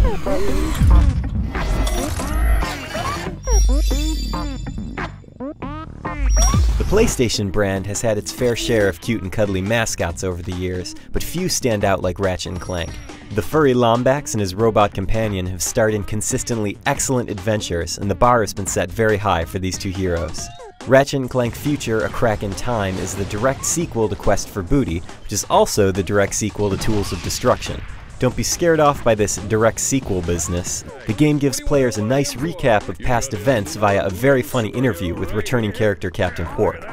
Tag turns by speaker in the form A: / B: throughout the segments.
A: The PlayStation brand has had its fair share of cute and cuddly mascots over the years, but few stand out like Ratchet and Clank. The furry Lombacks and his robot companion have starred in consistently excellent adventures, and the bar has been set very high for these two heroes. Ratchet and Clank Future: A Crack in Time is the direct sequel to Quest for Booty, which is also the direct sequel to Tools of Destruction. Don't be scared off by this direct sequel business. The game gives players a nice recap of past events via a very funny interview with returning character Captain Quark.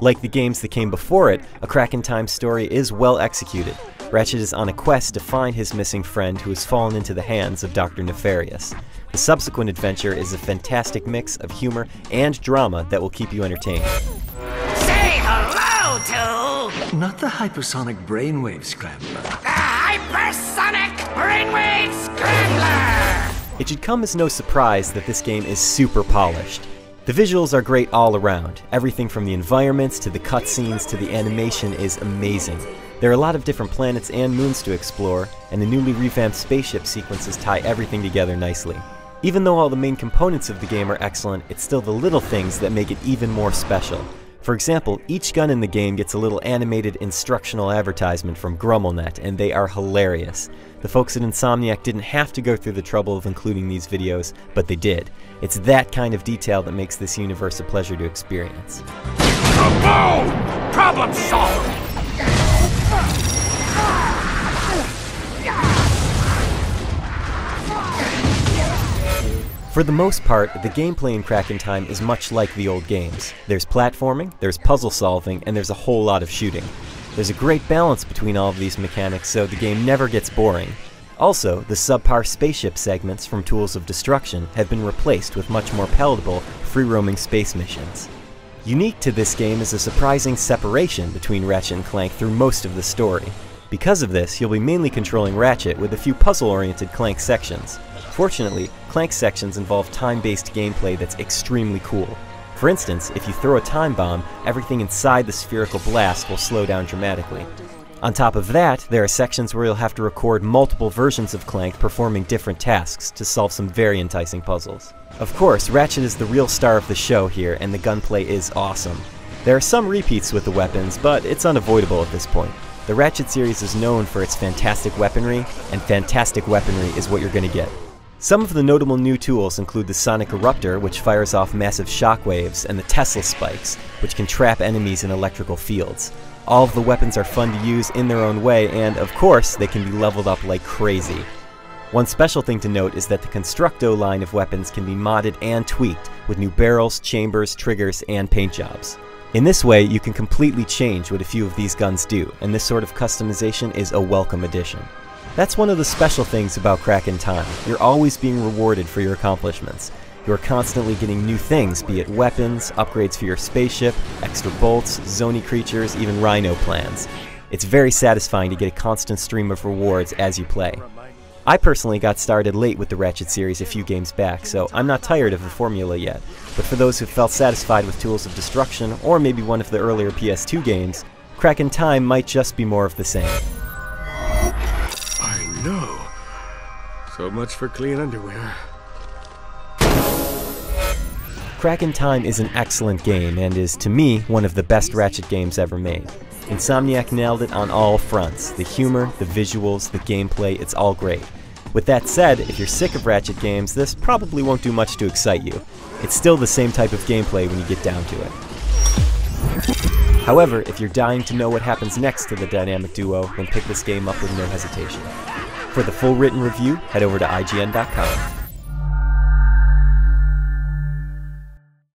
A: Like the games that came before it, A Crack in Time's story is well executed. Ratchet is on a quest to find his missing friend who has fallen into the hands of Dr. Nefarious. The subsequent adventure is a fantastic mix of humor and drama that will keep you entertained.
B: Say hello to...
C: Not the hypersonic brainwave scrambler.
B: The hypersonic brainwave scrambler!
A: It should come as no surprise that this game is super polished. The visuals are great all around. Everything from the environments to the cutscenes to the animation is amazing. There are a lot of different planets and moons to explore, and the newly revamped spaceship sequences tie everything together nicely. Even though all the main components of the game are excellent, it's still the little things that make it even more special. For example, each gun in the game gets a little animated instructional advertisement from GrumbleNet, and they are hilarious. The folks at Insomniac didn't have to go through the trouble of including these videos, but they did. It's that kind of detail that makes this universe a pleasure to experience.
B: Boom! Problem solved!
A: For the most part, the gameplay in Crack in Time is much like the old games. There's platforming, there's puzzle solving, and there's a whole lot of shooting. There's a great balance between all of these mechanics, so the game never gets boring. Also, the subpar spaceship segments from Tools of Destruction have been replaced with much more palatable, free-roaming space missions. Unique to this game is a surprising separation between Ratchet and Clank through most of the story. Because of this, you'll be mainly controlling Ratchet with a few puzzle-oriented Clank sections. Fortunately, Clank sections involve time-based gameplay that's extremely cool. For instance, if you throw a time bomb, everything inside the spherical blast will slow down dramatically. On top of that, there are sections where you'll have to record multiple versions of Clank performing different tasks to solve some very enticing puzzles. Of course, Ratchet is the real star of the show here, and the gunplay is awesome. There are some repeats with the weapons, but it's unavoidable at this point. The Ratchet series is known for its fantastic weaponry, and fantastic weaponry is what you're going to get. Some of the notable new tools include the Sonic Eruptor, which fires off massive shockwaves, and the Tesla Spikes, which can trap enemies in electrical fields. All of the weapons are fun to use in their own way, and of course, they can be leveled up like crazy. One special thing to note is that the Constructo line of weapons can be modded and tweaked, with new barrels, chambers, triggers, and paint jobs. In this way, you can completely change what a few of these guns do, and this sort of customization is a welcome addition. That's one of the special things about Crack in Time. You're always being rewarded for your accomplishments. You're constantly getting new things, be it weapons, upgrades for your spaceship, extra bolts, zony creatures, even rhino plans. It's very satisfying to get a constant stream of rewards as you play. I personally got started late with the Ratchet series a few games back, so I'm not tired of the formula yet. But for those who felt satisfied with Tools of Destruction, or maybe one of the earlier PS2 games, Crack in Time might just be more of the same.
C: No. So much for clean underwear.
A: Crack in Time is an excellent game and is, to me, one of the best Ratchet games ever made. Insomniac nailed it on all fronts. The humor, the visuals, the gameplay, it's all great. With that said, if you're sick of Ratchet games, this probably won't do much to excite you. It's still the same type of gameplay when you get down to it. However, if you're dying to know what happens next to the dynamic duo, then pick this game up with no hesitation. For the full written review, head over to IGN.com.